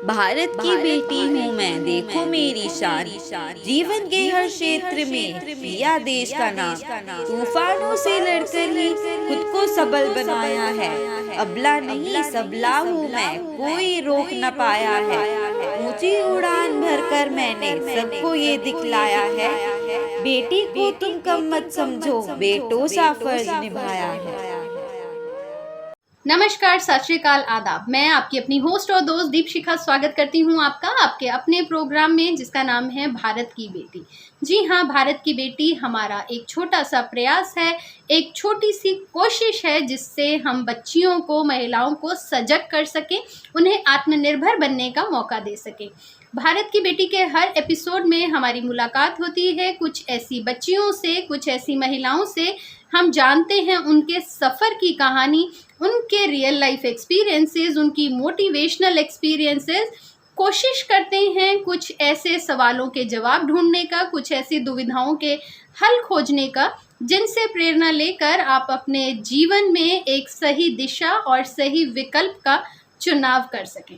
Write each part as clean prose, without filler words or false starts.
भारत की बेटी हूँ मैं, देखो मेरी शान। जीवन के हर क्षेत्र में किया देश का नाम। तूफानों से लड़कर ही खुद को सबल बनाया है। अबला नहीं सबला हूँ मैं, कोई रोक न पाया है। ऊंची उड़ान भरकर मैंने सबको ये दिखलाया है। बेटी को तुम कम मत समझो, बेटों सा फर्ज निभाया है। नमस्कार, सत श्री अकाल, आदाब। मैं आपकी अपनी होस्ट और दोस्त दीपशिखा स्वागत करती हूं आपका आपके अपने प्रोग्राम में जिसका नाम है भारत की बेटी। जी हाँ, भारत की बेटी हमारा एक छोटा सा प्रयास है, एक छोटी सी कोशिश है जिससे हम बच्चियों को, महिलाओं को सजग कर सकें, उन्हें आत्मनिर्भर बनने का मौका दे सकें। भारत की बेटी के हर एपिसोड में हमारी मुलाकात होती है कुछ ऐसी बच्चियों से, कुछ ऐसी महिलाओं से। हम जानते हैं उनके सफ़र की कहानी, उनके रियल लाइफ एक्सपीरियंसेस, उनकी मोटिवेशनल एक्सपीरियंसेस। कोशिश करते हैं कुछ ऐसे सवालों के जवाब ढूंढने का, कुछ ऐसी दुविधाओं के हल खोजने का जिनसे प्रेरणा लेकर आप अपने जीवन में एक सही दिशा और सही विकल्प का चुनाव कर सकें।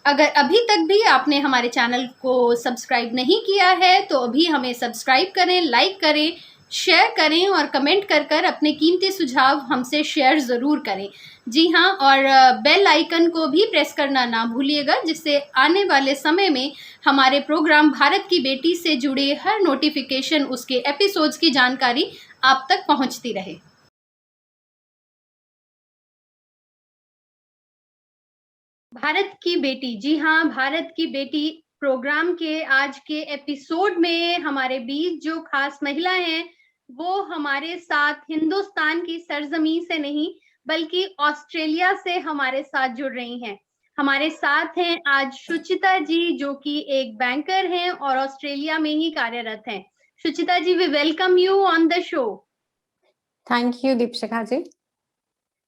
अगर अभी तक भी आपने हमारे चैनल को सब्सक्राइब नहीं किया है तो अभी हमें सब्सक्राइब करें, लाइक करें, शेयर करें और कमेंट कर कर अपने कीमती सुझाव हमसे शेयर ज़रूर करें। जी हाँ, और बेल आइकन को भी प्रेस करना ना भूलिएगा जिससे आने वाले समय में हमारे प्रोग्राम भारत की बेटी से जुड़े हर नोटिफिकेशन, उसके एपिसोड्स की जानकारी आप तक पहुंचती रहे। भारत की बेटी, जी हाँ, भारत की बेटी प्रोग्राम के आज के एपिसोड में हमारे बीच जो खास महिला हैं वो हमारे साथ हिंदुस्तान की सरजमीन से नहीं बल्कि ऑस्ट्रेलिया से हमारे साथ जुड़ रही हैं। हमारे साथ हैं आज सुचिता जी जो कि एक बैंकर हैं और ऑस्ट्रेलिया में ही कार्यरत हैं। Suchita ji, we welcome you on the show. Thank you Deepshikha ji.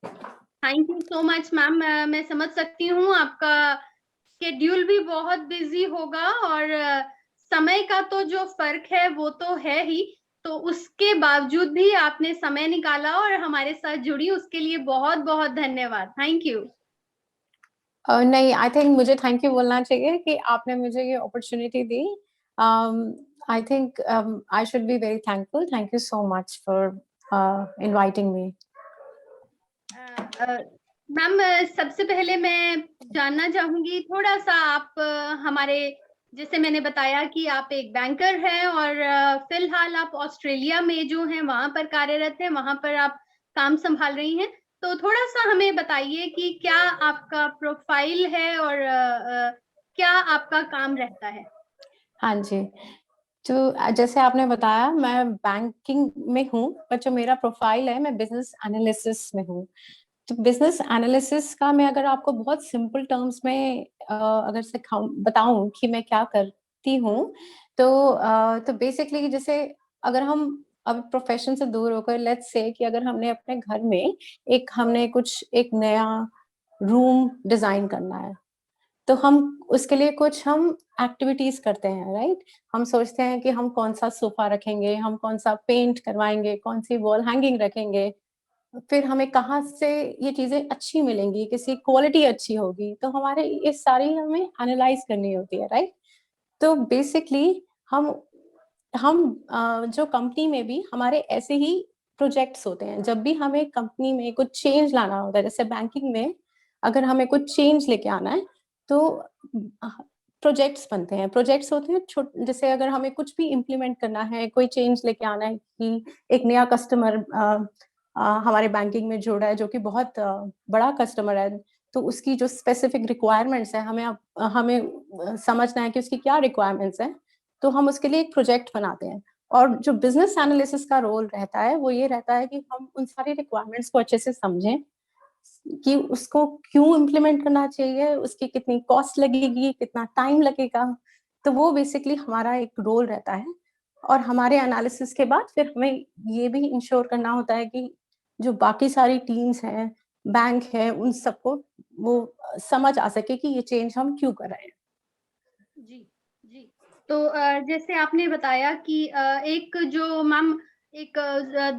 Thank you so much ma'am. मैं समझ सकती हूँ आपका शेड्यूल भी बहुत बिजी होगा और समय का तो जो फर्क है वो तो है ही, तो उसके बावजूद भी आपने समय निकाला और हमारे साथ जुड़ी, उसके लिए बहुत बहुत धन्यवाद। Thank you. नहीं, आई थिंक मुझे थैंक यू बोलना चाहिए कि आपने मुझे ये opportunity the. I think I should be very thankful. Thank you so much for inviting me. Ma'am, सबसे पहले मैं जानना चाहूंगी थोड़ा सा आप हमारे, जैसे मैंने बताया कि आप एक बैंकर हैं और फिलहाल आप ऑस्ट्रेलिया में जो हैं वहां पर कार्यरत हैं, वहां पर आप काम संभाल रही हैं। तो थोड़ा सा हमें बताइए कि क्या आपका प्रोफाइल है और क्या आपका काम रहता है। हाँ जी, तो जैसे आपने बताया मैं बैंकिंग में हूँ, पर जो मेरा प्रोफाइल है मैं बिजनेस एनालिसिस में हूँ। तो बिजनेस एनालिसिस का मैं अगर आपको बहुत सिंपल टर्म्स में अगर सिखाऊं बताऊं कि मैं क्या करती हूँ, तो बेसिकली जैसे अगर हम अब प्रोफेशन से दूर होकर लेट्स से कि अगर हमने अपने घर में हमने कुछ एक नया रूम डिजाइन करना है, तो हम उसके लिए कुछ हम एक्टिविटीज करते हैं, राइट? हम सोचते हैं कि हम कौन सा सोफा रखेंगे, हम कौन सा पेंट करवाएंगे, कौन सी वॉल हैंगिंग रखेंगे, फिर हमें कहाँ से ये चीजें अच्छी मिलेंगी, किसी क्वालिटी अच्छी होगी, तो हमारे ये सारी हमें एनालाइज करनी होती है, राइट? तो बेसिकली हम जो कंपनी में भी हमारे ऐसे ही प्रोजेक्ट्स होते हैं। जब भी हमें कंपनी में कुछ चेंज लाना होता है, जैसे बैंकिंग में अगर हमें कुछ चेंज लेके आना है, तो प्रोजेक्ट्स बनते हैं। प्रोजेक्ट्स होते हैं जैसे अगर हमें कुछ भी इम्प्लीमेंट करना है, कोई चेंज लेके आना है कि एक नया कस्टमर हमारे बैंकिंग में जुड़ा है जो कि बहुत बड़ा कस्टमर है, तो उसकी जो स्पेसिफिक रिक्वायरमेंट्स है हमें समझना है कि उसकी क्या रिक्वायरमेंट्स हैं, तो हम उसके लिए एक प्रोजेक्ट बनाते हैं। और जो बिजनेस एनालिसिस का रोल रहता है वो ये रहता है कि हम उन सारी रिक्वायरमेंट्स को अच्छे से समझें कि उसको क्यों इम्प्लीमेंट करना चाहिए, उसकी कितनी कॉस्ट लगेगी, कितना टाइम लगेगा। तो वो बेसिकली हमारा एक रोल रहता है। और हमारे एनालिसिस के बाद फिर हमें ये भी इंश्योर करना होता है कि जो बाकी सारी टीम्स हैं, बैंक है, उन सबको वो समझ आ सके कि ये चेंज हम क्यों कर रहे हैं। जी, जी। तो जैसे आपने बताया कि एक जो मैम एक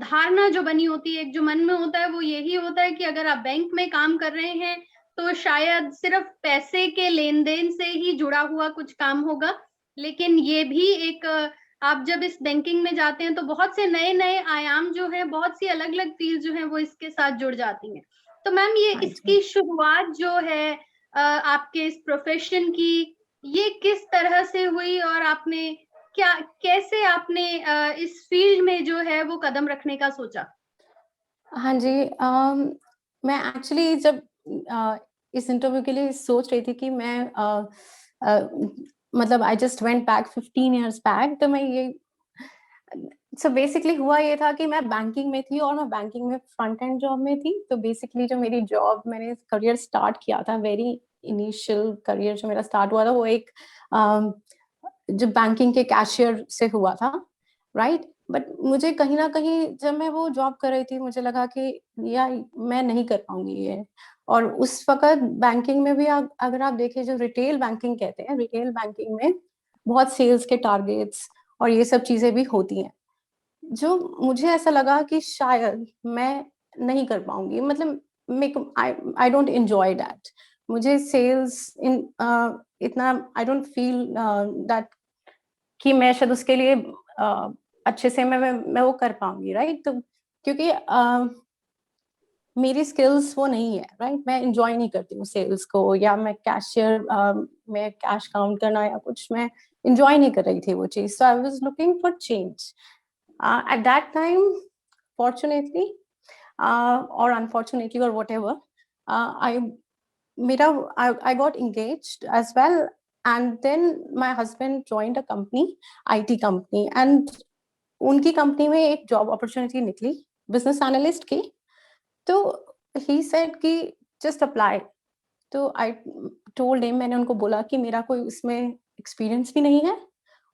धारणा जो बनी होती है, एक जो मन में होता है वो यही होता है कि अगर आप बैंक में काम कर रहे हैं तो शायद सिर्फ पैसे के लेन देन से ही जुड़ा हुआ कुछ काम होगा, लेकिन ये भी एक आप जब इस बैंकिंग में जाते हैं तो बहुत से नए नए आयाम जो है, बहुत सी अलग अलग फील्ड जो है वो इसके साथ जुड़ जाती हैं। तो मैम ये हाँ जी। इसकी शुरुआत जो है आपके इस प्रोफेशन की, ये किस तरह से हुई और आपने क्या कैसे आपने इस फील्ड में जो है वो कदम रखने का सोचा? हाँ जी, मैं एक्चुअली जब इस इंटरव्यू के लिए सोच रही थी कि मैं अ, मतलब I just went back 15 years back, तो मैं ये सो बेसिकली हुआ ये था कि मैं बैंकिंग में थी और मैं बैंकिंग में फ्रंट एंड जॉब में थी। तो बेसिकली जो मेरी जॉब मैंने करियर स्टार्ट किया था, वेरी इनिशियल करियर जो मेरा स्टार्ट हुआ था वो एक जो बैंकिंग के कैशियर से हुआ था, राइट? बट मुझे कहीं न कहीं जब मैं वो जॉब कर रही थी मुझे लगा कि यार मैं नहीं कर पाऊँगी ये। और उस वक़्त बैंकिंग में भी आप अगर आप देखें जो रिटेल बैंकिंग कहते हैं, रिटेल बैंकिंग में बहुत सेल्स के टारगेट्स और ये सब चीज़ें भी होती हैं। जो मुझे ऐसा लगा कि शायद मैं नहीं कर पाऊँगी, मतलब मेरे को आई डोंट एन्जॉय दैट। मुझे सेल्स इतना आई डोंट फील दैट कि मैं शायद उसके लिए अच्छे से मैं वो कर पाऊँगी, राइट? तो क्योंकि मेरी स्किल्स वो नहीं है, राइट? मैं एन्जॉय नहीं करती हूँ सेल्स को, या मैं कैशियर में कैश काउंट करना या कुछ, मैं एन्जॉय नहीं कर रही थी वो चीज़। So I was looking for change. At that time, fortunately, or unfortunately, or whatever, I made I got engaged as well, and then my husband joined a company, IT company, and उनकी company में एक job opportunity निकली business analyst की। तो he said कि just apply. तो I told him, मैंने उनको बोला कि मेरा कोई उसमें एक्सपीरियंस भी नहीं है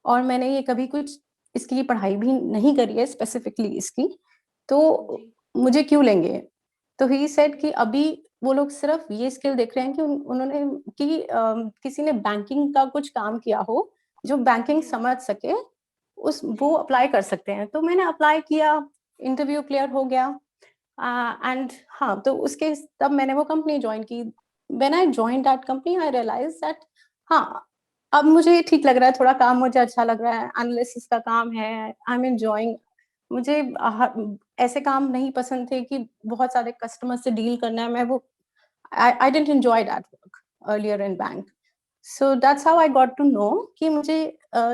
और मैंने ये कभी कुछ इसकी पढ़ाई भी नहीं करी है स्पेसिफिकली इसकी, तो जी, मुझे क्यों लेंगे? तो ही सेड कि अभी वो लोग सिर्फ ये स्किल देख रहे हैं कि उन्होंने कि किसी ने बैंकिंग का कुछ काम किया हो, जो बैंकिंग जी, समझ सके, उस जी, वो अप्लाई कर सकते हैं। तो मैंने अप्लाई किया, इंटरव्यू क्लियर हो गया। एंड हाँ, तो उसके तब मैंने वो कंपनी जॉइन की। When I joined that company I realised that हाँ, अब मुझे ठीक लग रहा है, थोड़ा काम मुझे अच्छा लग रहा है, एनालिसिस का काम है, आई एम एन्जॉयिंग। मुझे ऐसे काम नहीं पसंद थे कि बहुत सारे कस्टमर से डील करना है, मैं वो I didn't enjoy that work earlier in bank. So that's how I got to know कि मुझे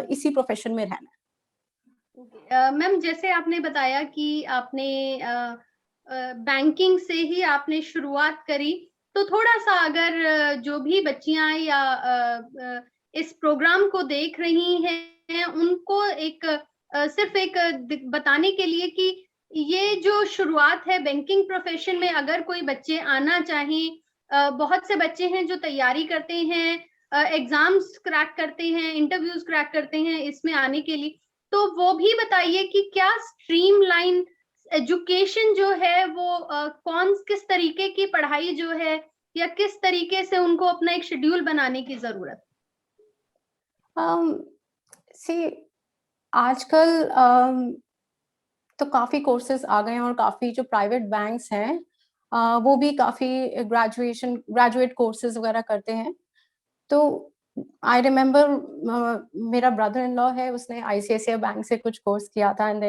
इसी प्रोफेशन में रहना है। ओके। मैम जैसे आपने बताया कि आपने बैंकिंग से ही आपने शुरुआत करी, तो थोड़ा-सा अगर जो भी बच्चियाँ या इस प्रोग्राम को देख रही हैं, उनको एक सिर्फ़ एक बताने के लिए कि ये जो शुरुआत है बैंकिंग प्रोफ़ेशन में, अगर कोई बच्चे आना चाहें, बहुत से बच्चे हैं जो तैयारी करते हैं, एग्ज़ाम्स क्रैक करते हैं, इंटरव्यूज़ क्रैक करते हैं इसमें आने के लिए। तो वो भी बताइए कि क्या स्ट्रीमलाइन एजुकेशन जो है वो कौन किस तरीके की पढ़ाई जो है या किस तरीके से उनको अपना एक शेड्यूल बनाने की ज़रूरत? सी आजकल तो काफ़ी कोर्सेज़ आ गए हैं और काफ़ी जो प्राइवेट बैंक्स हैं वो भी काफ़ी ग्रेजुएट कोर्सेज़ वगैरह करते हैं। तो आई रिमेंबर मेरा ब्रदर इन लॉ है, उसने आईसीआईसीआई बैंक से कुछ कोर्स किया था एंड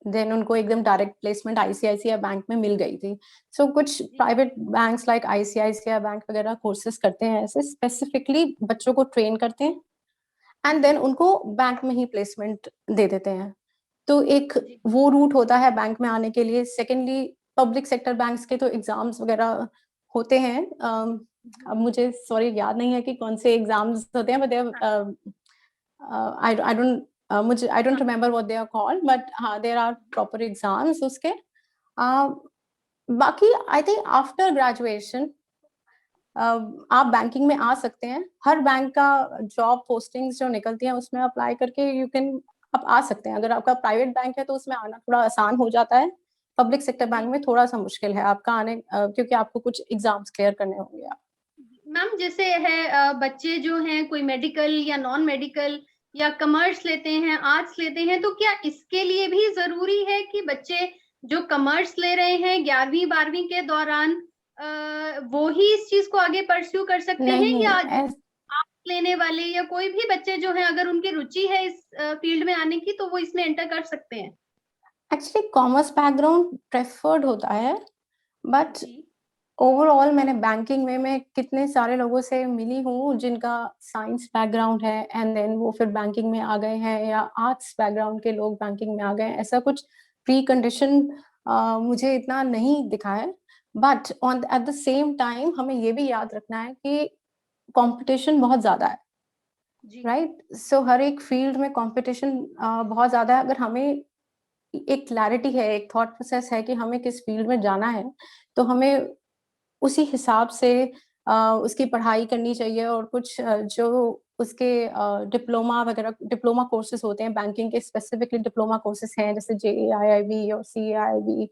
देन उनको एकदम डायरेक्ट प्लेसमेंट आईसीआईसीआई बैंक में मिल गई थी। सो कुछ जी, private banks like ICICI bank वगैरह कोर्सेज़ करते हैं, ऐसे स्पेसिफिकली बच्चों को ट्रेन करते हैं एंड देन उनको बैंक में ही प्लेसमेंट दे देते हैं। तो एक जी। वो रूट होता है बैंक में आने के लिए। सेकेंडली पब्लिक सेक्टर बैंक्स के तो एग्ज़ाम्स वग़ैरह होते हैं। जी, अब मुझे सॉरी याद नहीं है कि कौन से एग्ज़ाम्स होते हैं, बट दे हाँ, आई डोंट मुझे आई डोंट हाँ, remember what they are called, but हाँ, देयर आर प्रॉपर एग्ज़ाम्स उसके। अ, बाकी आई थिंक आफ्टर ग्रेजुएशन आप बैंकिंग में आ सकते हैं। हर बैंक का जॉब पोस्टिंग्स जो निकलती हैं उसमें अप्लाई करके यू कैन आप आ सकते हैं। अगर आपका प्राइवेट बैंक है तो उसमें आना थोड़ा आसान हो जाता है। पब्लिक सेक्टर बैंक जी। में थोड़ा-सा मुश्किल है आपका आने क्योंकि आपको कुछ एग्ज़ाम्स क्लियर करने होंगे। मैम जैसे है बच्चे जो हैं कोई मेडिकल या नॉन मेडिकल या कॉमर्स लेते हैं, आर्ट्स लेते हैं, तो क्या इसके लिए भी ज़रूरी है कि बच्चे जो कॉमर्स ले रहे हैं 11वीं 12वीं के दौरान वो ही इस चीज को आगे परस्यू कर सकते हैं, नहीं, या आर्ट्स लेने वाले या कोई भी बच्चे जो हैं, अगर उनकी रुचि है इस फील्ड में आने की, तो वो इसमें एंटर कर सकते हैं? एक्चुअली कॉमर्स बैकग्राउंड प्रेफर्ड होता है, बट जी। ओवरऑल मैंने बैंकिंग में मैं कितने सारे लोगों से मिली हूँ जिनका साइंस बैकग्राउंड है एंड देन वो फिर बैंकिंग में आ गए हैं, या आर्ट्स बैकग्राउंड के लोग बैंकिंग में आ गए हैं। ऐसा कुछ प्री कंडीशन मुझे इतना नहीं दिखा है, but on at the same time हमें ये भी याद रखना है कि कंपटीशन बहुत ज़्यादा है, जी। राइट? सो हर एक फील्ड में कंपटीशन बहुत ज़्यादा है। अगर हमें एक क्लैरिटी है, एक थॉट प्रोसेस है कि हमें किस फील्ड में जाना है, तो हमें उसी हिसाब से उसकी पढ़ाई करनी चाहिए, और कुछ जो उसके डिप्लोमा वगैरह डिप्लोमा कोर्सेज़ होते हैं बैंकिंग के, स्पेसिफिकली डिप्लोमा कोर्सेज़ हैं जैसे जेईआईबी और सीआईबी,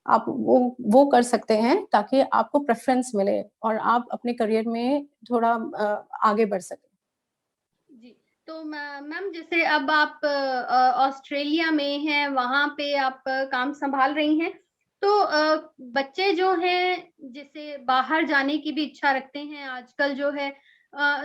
आप वो कर सकते हैं ताकि आपको प्रेफ़रेंस मिले और आप अपने करियर में थोड़ा आगे बढ़ सकें। जी। तो मैम, जैसे अब आप ऑस्ट्रेलिया में हैं, वहाँ पे आप काम सँभाल रही हैं। तो बच्चे जो हैं, जैसे बाहर जाने की भी इच्छा रखते हैं आजकल जो है,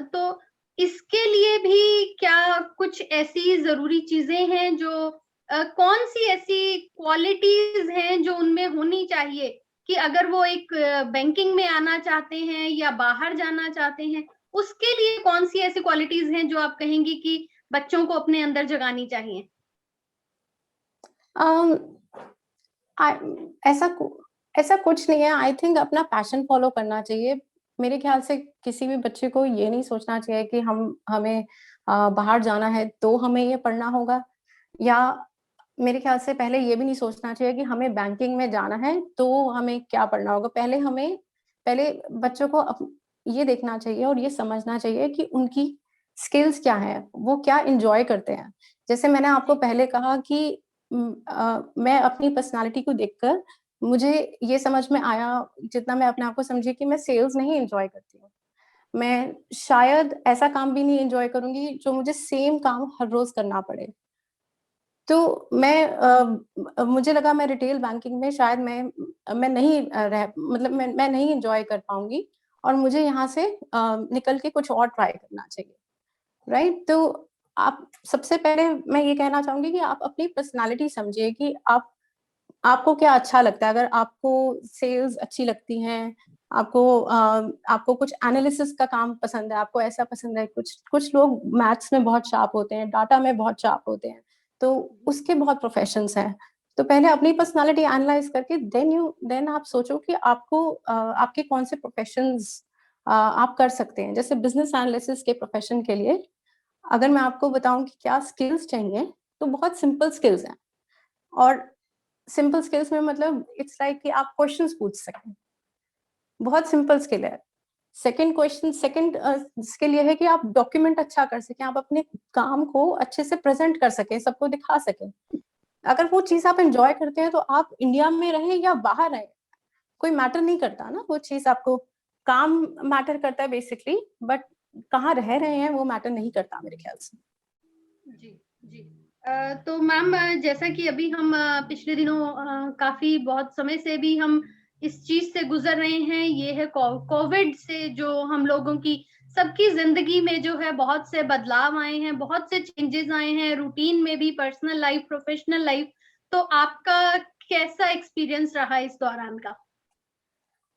तो इसके लिए भी क्या कुछ ऐसी ज़रूरी चीज़ें हैं जो कौन-सी ऐसी क्वालिटीज़ हैं जो उनमें होनी चाहिए कि अगर वो एक बैंकिंग में आना चाहते हैं या बाहर जाना चाहते हैं, उसके लिए कौन-सी ऐसी क्वालिटीज़ हैं जो आप कहेंगी कि बच्चों को अपने अंदर जगानी चाहिए? अम, आई ऐसा कु ऐसा कुछ नहीं है, आई थिंक अपना पैशन फ़ॉलो करना चाहिए। मेरे ख़्याल से किसी भी बच्चे को ये नहीं सोचना चाहिए कि हमें बाहर जाना है तो हमें ये पढ़ना होगा, या मेरे ख़्याल से पहले ये भी नहीं सोचना चाहिए कि हमें बैंकिंग में जाना है तो हमें क्या पढ़ना होगा। पहले बच्चों को ये देखना चाहिए और ये समझना चाहिए कि उनकी स्किल्स क्या हैं, वो क्या एन्जॉय करते हैं। जैसे मैंने आपको जी। पहले कहा कि मैं अपनी पर्सनैलिटी को देखकर मुझे ये समझ में आया, जितना मैं अपने आप को समझी, कि मैं सेल्स नहीं एन्जॉय करती हूँ। मैं शायद ऐसा काम भी नहीं एन्जॉय करूँगी जो मुझे सेम काम हर रोज़ करना पड़े। तो मुझे लगा मैं रिटेल बैंकिंग में शायद मैं नहीं मतलब मैं नहीं एन्जॉय कर पाऊँगी, और मुझे यहाँ से निकल के कुछ और ट्राई करना चाहिए, राइट? तो आप सबसे पहले मैं ये कहना चाहूँगी कि आप अपनी पर्सनैलिटी समझिए कि आपको क्या अच्छा लगता है? अगर आपको सेल्स अच्छी लगती हैं, आपको कुछ एनालिसिस का काम पसंद है, आपको ऐसा पसंद है, कुछ कुछ लोग मैथ्स में बहुत शार्प होते हैं, डाटा में बहुत शार्प होते हैं, तो उसके बहुत प्रोफेशंस हैं। तो पहले अपनी पर्सनैलिटी एनालाइज़ करके देन आप सोचो कि आपके कौन से प्रोफेशंस आप कर सकते हैं। जैसे बिज़नेस एनालिसिस के प्रोफेशन के लिए अगर मैं आपको बताऊँ कि क्या स्किल्स चाहिए, तो बहुत सिंपल स्किल्स हैं, और सिंपल स्किल्स में मतलब इट्स लाइक कि आप क्वेश्चंस पूछ सकें, बहुत सिंपल स्किल है। सेकंड स्किल ये है कि आप डॉक्यूमेंट अच्छा कर सकें, आप अपने काम को अच्छे से प्रेज़ेंट कर सकें, सबको दिखा सकें। अगर वो चीज़ आप एन्जॉय करते हैं, तो आप इंडिया में रहें या बाहर रहें, कोई मैटर नहीं करता ना, वो चीज़ आपको काम मैटर करता है बेसिकली, बट कहाँ रह रहे हैं, वो मैटर नहीं करता मेरे ख्याल से। जी, जी। तो मैम, जैसा कि अभी हम पिछले दिनों काफ़ी बहुत समय से भी हम इस चीज़ से गुज़र रहे हैं, ये है कोविड से जो हम लोगों की सबकी ज़िंदगी में जो है बहुत से बदलाव आए हैं, बहुत से चेंजेज़ आए हैं, रूटीन में भी, पर्सनल लाइफ़, प्रोफ़ेशनल लाइफ़। तो आपका कैसा एक्सपीरियंस रहा इस दौरान का?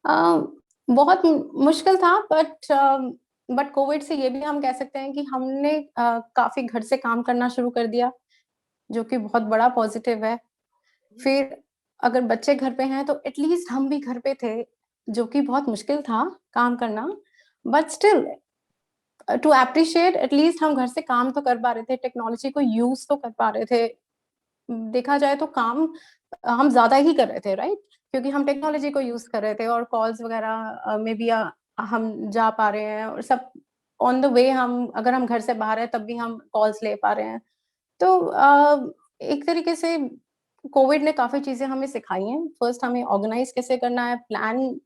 अ, बहुत मुश्किल था, बट कोविड से ये भी हम कह सकते हैं कि हमने काफ़ी घर से काम करना शुरू कर दिया, जो कि बहुत बड़ा पॉज़िटिव है। फिर अगर बच्चे घर पे हैं तो एट लीस्ट हम भी घर पे थे, जो कि बहुत मुश्किल था काम करना, but still to appreciate at least हम घर से काम तो कर पा रहे थे, टेक्नोलॉजी को यूज़ तो कर पा रहे थे। देखा जाए तो काम हम ज़्यादा ही कर रहे थे, राइट? क्योंकि हम टेक्नोलॉजी को यूज़ कर रहे थे, और कॉल्स वगैरह में भी हम जा पा रहे हैं, और सब ऑन द वे, हम अगर हम घर से बाहर हैं तब भी हम कॉल्स ले पा रहे हैं। तो एक तरीके से कोविड ने काफ़ी चीज़ें हमें सिखाई हैं। फर्स्ट हमें ऑर्गनाइज़ कैसे करना है, प्लान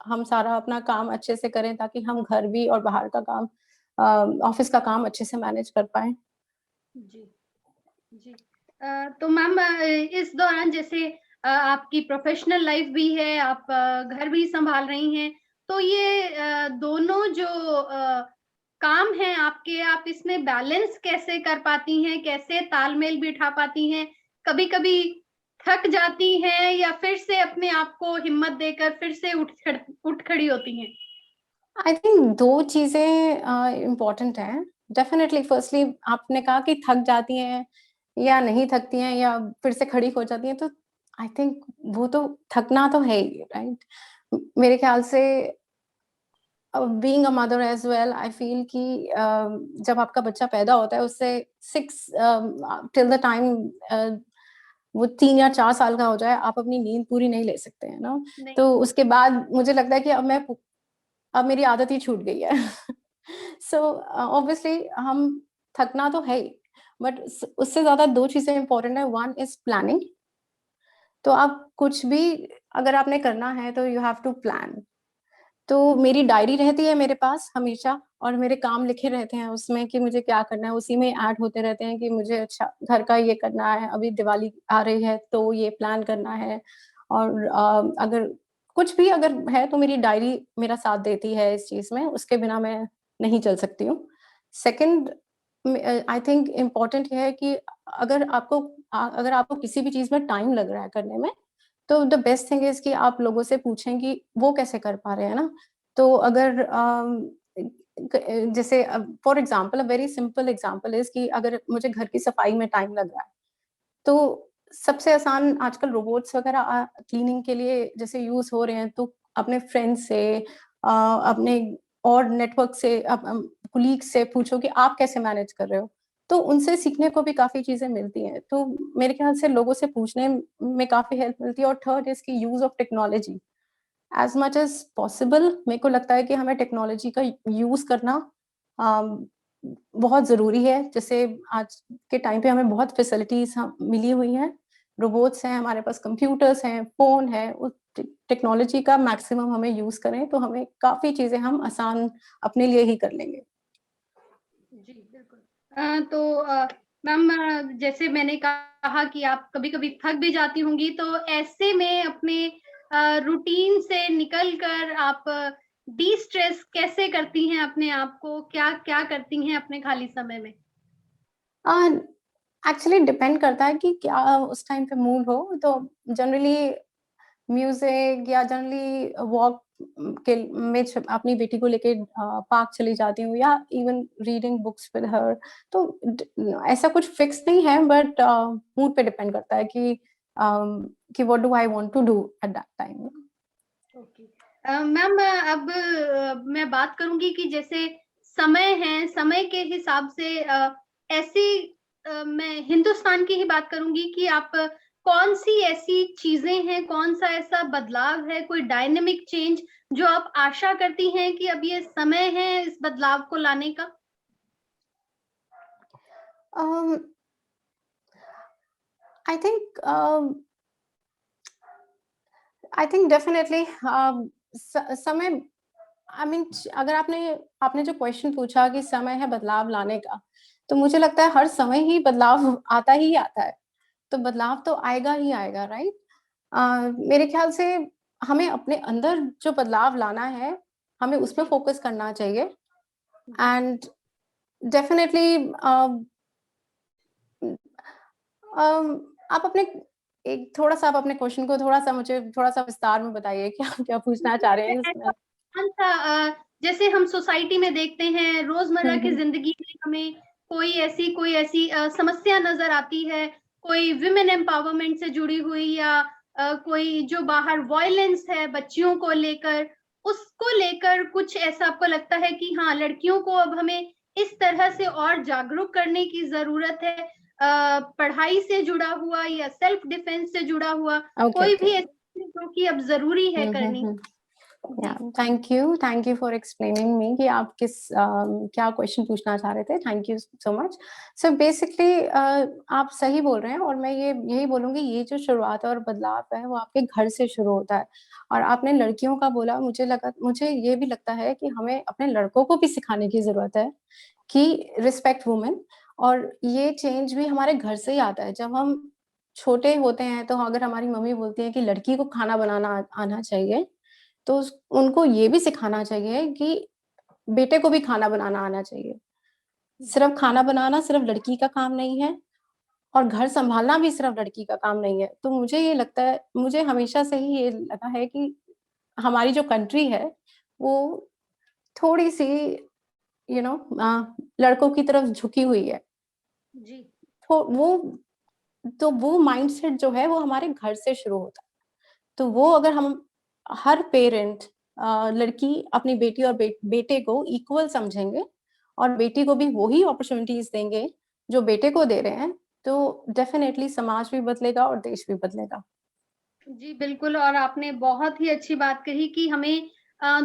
हम सारा अपना काम अच्छे से करें ताकि हम घर भी और बाहर का काम ऑफ़िस का काम अच्छे से मैनेज कर पाएँ। जी। जी। तो मैम, इस दौरान जैसे आपकी प्रोफेशनल लाइफ भी है, आप घर भी संभाल रही हैं। तो ये दोनों जो काम हैं आपके, आप इसमें बैलेंस कैसे कर पाती हैं? कैसे तालमेल बिठा पाती हैं? कभी-कभी थक जाती हैं या फिर से अपने आप को हिम्मत देकर फिर से उठ खड़ी होती हैं? आई थिंक 2 चीज़ें इम्पोर्टेंट हैं। डेफ़िनेटली फर्स्टली आपने कहा कि थक जाती हैं या नहीं थकती हैं या फिर से खड़ी हो जाती हैं, तो आई थिंक वो तो थकना तो है ही, राइट? मेरे ख़्याल से being a mother as well I feel कि जब आपका बच्चा पैदा होता है उससे 6 टिल द टाइम वो 3 या 4 साल का हो जाए, आप अपनी नींद पूरी नहीं ले सकते हैं ना? नहीं। तो उसके बाद मुझे लगता है कि अब मेरी आदत ही छूट गई है। सो ऑब्वियसली हम थकना तो है ही, बट उससे ज़्यादा 2 चीज़ें इम्पोर्टेंट है, वन इज़ प्लानिंग। तो आप कुछ भी अगर आपने करना है तो यू हैव टू प्लान। तो मेरी डायरी रहती है मेरे पास हमेशा और मेरे काम लिखे रहते हैं उसमें कि मुझे क्या करना है, उसी में ऐड होते रहते हैं कि मुझे अच्छा घर का ये करना है, अभी दिवाली आ रही है तो ये प्लान करना है और अगर कुछ भी अगर है तो मेरी डायरी मेरा साथ देती है इस चीज़ में, उसके बिना मैं नहीं चल सकती हूँ। सेकंड आई थिंक इम्पोर्टेंट ये है कि अगर आपको किसी भी चीज़ में टाइम लग रहा है करने में, तो द बेस्ट थिंग इज़ कि आप लोगों से पूछें कि वो कैसे कर पा रहे हैं ना? तो अगर जैसे for example a very simple example is कि अगर मुझे घर की सफाई में टाइम लग रहा है, तो सबसे आसान आजकल रोबोट्स वग़ैरह क्लीनिंग के लिए जैसे यूज़ हो रहे हैं, तो अपने फ्रेंड्स से अपने और नेटवर्क से कोलीग्स से पूछो कि आप कैसे मैनेज कर रहे हो? तो उनसे सीखने को भी काफ़ी चीज़ें मिलती हैं। तो मेरे ख़्याल से लोगों से पूछने में काफ़ी हेल्प मिलती है और थर्ड इज़ की use of technology. As much as possible मेरे को लगता है कि हमें टेक्नोलॉजी का यूज़ करना अम, बहुत ज़रूरी है। जैसे आज के टाइम पे हमें बहुत फैसिलिटीज़ मिली हुई हैं। रोबोट्स हैं, हमारे पास कंप्यूटर्स हैं, फ़ोन है, उस टेक्नोलॉजी का मैक्सिमम हमें यूज़ करें, तो हमें काफ़ी चीज़ें हम आसान अपने लिए ही कर लेंगे। जी, बिल्कुल। तो मैम जैसे मैंने कहा कि आप कभी-कभी थक भी जाती होंगी, तो ऐसे में अपने रूटीन से निकल कर आप डिस्ट्रेस कैसे करती हैं अपने आप को? क्या-क्या करती हैं अपने खाली समय में? अ, एक्चुअली डिपेंड करता है कि क्या उस टाइम पे मूड हो, तो जनरली म्यूज़िक या जनरली वॉक के में च अपनी बेटी को लेके पार्क चली जाती हूँ या even reading books with her. तो ऐसा कुछ फिक्स नहीं है बट मूड पे डिपेंड करता है कि what do I want to do at that time. Okay. Ma'am अब मैं बात करूँगी कि जैसे समय है, समय के हिसाब से ऐसी मैं हिंदुस्तान की ही बात करूँगी कि आप कौन-सी ऐसी चीज़ें हैं, कौन-सा ऐसा बदलाव है, कोई डायनामिक चेंज जो आप आशा करती हैं कि अब ये समय है इस बदलाव को लाने का? um, I think I think definitely समय आई मीन अगर आपने आपने जो क्वेश्चन पूछा कि समय है बदलाव लाने का, तो मुझे लगता है हर समय ही बदलाव आता ही आता है। तो बदलाव तो आएगा ही आएगा, राइट? मेरे ख्याल से हमें अपने अंदर जो बदलाव लाना है, हमें उसपे जी, फ़ोकस करना चाहिए जी। एंड डेफ़िनेटली आप अपने एक थोड़ा-सा आप अपने क्वेश्चन को थोड़ा-सा मुझे थोड़ा-सा विस्तार में बताइए कि आप क्या पूछना जी, चाह रहे मैं हैं ऐसा इसमें? कौन-सा जैसे हम सोसाइटी में देखते हैं, रोज़मर्रा हुँ, की हुँ। ज़िंदगी में हमें कोई ऐसी समस्या नज़र आती है, कोई वुमेन एम्पावरमेंट से जुड़ी हुई या कोई जो बाहर वॉयलेंस है बच्चियों को लेकर, उसको लेकर कुछ ऐसा आपको लगता है कि हाँ, लड़कियों को अब हमें इस तरह से और जागरूक करने की ज़रूरत है पढ़ाई से जुड़ा हुआ या सेल्फ डिफेंस से जुड़ा हुआ, ओके, कोई ओके। भी ऐसी चीज़ जो कि अब ज़रूरी है हुँ, हुँ, करनी? हुँ। या जी। थैंक यू फॉर एक्सप्लेनिंग मी कि आप क्या क्वेश्चन पूछना चाह रहे थे। Thank you so much. So basically आप सही बोल रहे हैं और मैं ये यही बोलूँगी ये जो शुरुआत है और बदलाव है वो आपके घर से शुरू होता है। और आपने लड़कियों का बोला मुझे ये भी लगता है कि हमें अपने लड़कों को भी सिखाने की ज़रूरत है कि रिस्पेक्ट वुमेन और ये चेंज भी हमारे घर से ही आता है। जब हम छोटे होते हैं तो अगर हमारी मम्मी बोलती है कि लड़की को खाना बनाना आना चाहिए, तो उनको ये भी सिखाना चाहिए कि बेटे को भी खाना बनाना आना चाहिए। सिर्फ खाना बनाना सिर्फ लड़की का काम नहीं है और घर सँभालना भी सिर्फ लड़की का काम नहीं है। तो मुझे ये लगता है, मुझे हमेशा से ही ये लगा है कि हमारी जो कंट्री है, वो थोड़ी-सी यू नो लड़कों की तरफ झुकी हुई है। जी। तो वो माइंडसेट जो है वो हमारे घर से शुरू होता है। तो वो अगर हम हर पेरेंट लड़की अपनी बेटी और बेटे को इक्वल समझेंगे और बेटी को भी वही अपॉर्च्युनिटीज़ देंगे जो बेटे को दे रहे हैं, तो डेफ़िनेटली समाज भी बदलेगा और देश भी बदलेगा। जी, बिल्कुल और आपने बहुत ही अच्छी बात कही कि हमें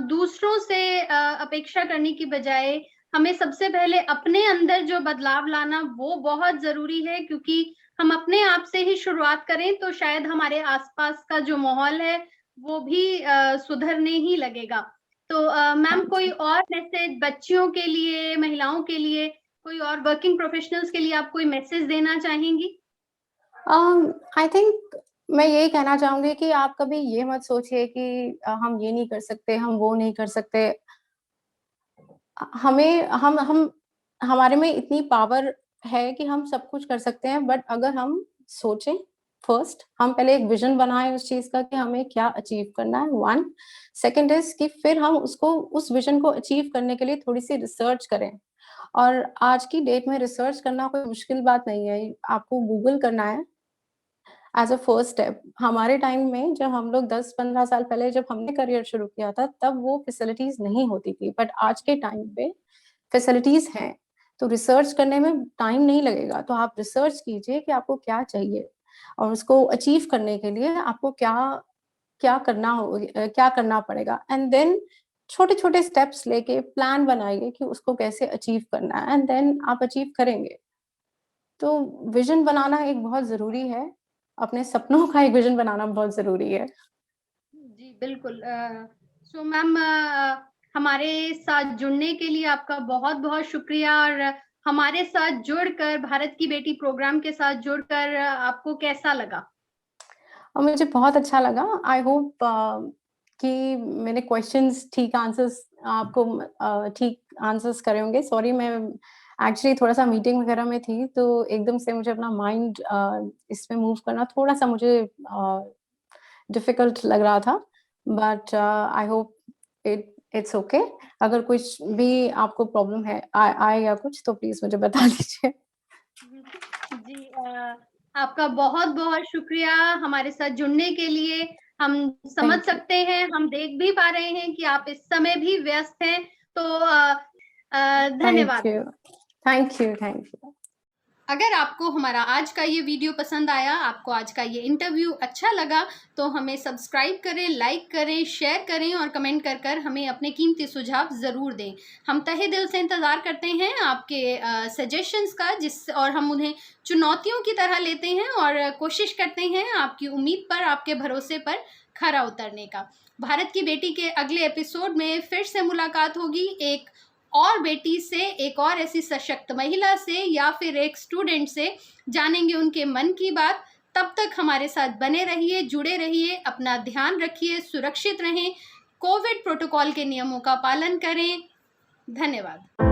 दूसरों से अपेक्षा करने की बजाय हमें सबसे पहले अपने अंदर जो बदलाव लाना वो बहुत ज़रूरी है क्योंकि हम अपने आप से ही शुरुआत करें तो शायद हमारे आस-पास का जो माहौल है वो भी सुधरने ही लगेगा। तो हाँ मैम कोई जी। और मैसेज बच्चियों के लिए, महिलाओं के लिए, कोई और वर्किंग प्रोफेशनल्स के लिए आप कोई मैसेज देना चाहेंगी? आई थिंक मैं यही कहना चाहूँगी कि आप कभी ये मत सोचिए कि हम ये नहीं कर सकते, हम वो नहीं कर सकते। हमें हम हमारे में इतनी पावर है कि हम सब कुछ कर सकते हैं, बट अगर हम सोचें फर्स्ट, हम पहले एक विज़न बनाएँ उस चीज़ का कि हमें क्या अचीव करना है 1, सेकंड इज़ कि फिर हम उसको उस विज़न को अचीव करने के लिए थोड़ी-सी रिसर्च करें। और आज की डेट में रिसर्च करना कोई मुश्किल बात नहीं है, आपको गूगल करना है एज़ अ फर्स्ट स्टेप। हमारे टाइम में जब हम लोग 10-15 साल पहले जब हमने करियर शुरू किया था, तब वो फैसिलिटीज़ नहीं होती थी, बट आज के टाइम पे फैसिलिटीज़ हैं, तो रिसर्च करने में टाइम नहीं लगेगा। तो आप रिसर्च कीजिए कि आपको क्या चाहिए और उसको अचीव करने के लिए आपको क्या क्या करना पड़ेगा एंड देन छोटे-छोटे स्टेप्स लेके प्लान बनाइए कि उसको कैसे अचीव करना है एंड देन आप अचीव करेंगे। तो विज़न बनाना एक बहुत ज़रूरी है, अपने सपनों का एक विज़न बनाना बहुत ज़रूरी है। जी, बिल्कुल सो मैम हमारे साथ जुड़ने के लिए आपका बहुत-बहुत शुक्रिया और हमारे साथ जुड़कर भारत की बेटी प्रोग्राम के साथ जुड़कर आपको कैसा लगा? और मुझे बहुत अच्छा लगा। आई होप कि मैंने क्वेश्चन्स ठीक आंसर्स आपको ठीक आंसर्स करे होंगे। सॉरी, मैं एक्चुअली थोड़ा-सा मीटिंग वगैरह में थी, तो एकदम से मुझे अपना माइंड इसमें मूव करना थोड़ा-सा मुझे डिफ़िकल्ट लग रहा था। But I hope it's okay. अगर कुछ भी आपको प्रॉब्लम है आए या कुछ तो प्लीज़ मुझे बता दीजिए। जी आपका बहुत-बहुत शुक्रिया हमारे साथ जुड़ने के लिए। हम समझ थैंक यू, सकते हैं, हम देख भी पा रहे हैं कि आप इस समय भी व्यस्त हैं। तो थैंक धन्यवाद। You, thank you, thank you. अगर आपको हमारा आज का ये वीडियो पसंद आया, आपको आज का ये इंटरव्यू अच्छा लगा, तो हमें सब्सक्राइब करें, लाइक करें, शेयर करें और कमेंट कर कर हमें अपने कीमती सुझाव ज़रूर दें। हम तहे दिल से इंतज़ार करते हैं आपके सजेशंस का और हम उन्हें चुनौतियों की तरह लेते हैं और कोशिश करते हैं आपकी उम्मीद पर, आपके भरोसे पर खरा उतरने का। भारत की बेटी के अगले एपिसोड में फिर से मुलाकात होगी एक और बेटी से, एक और ऐसी सशक्त महिला से या फिर एक स्टूडेंट से, जानेंगे उनके मन की बात। तब तक हमारे साथ बने रहिए, जुड़े रहिए, अपना ध्यान रखिए, सुरक्षित रहें, कोविड प्रोटोकॉल के नियमों का पालन करें। धन्यवाद।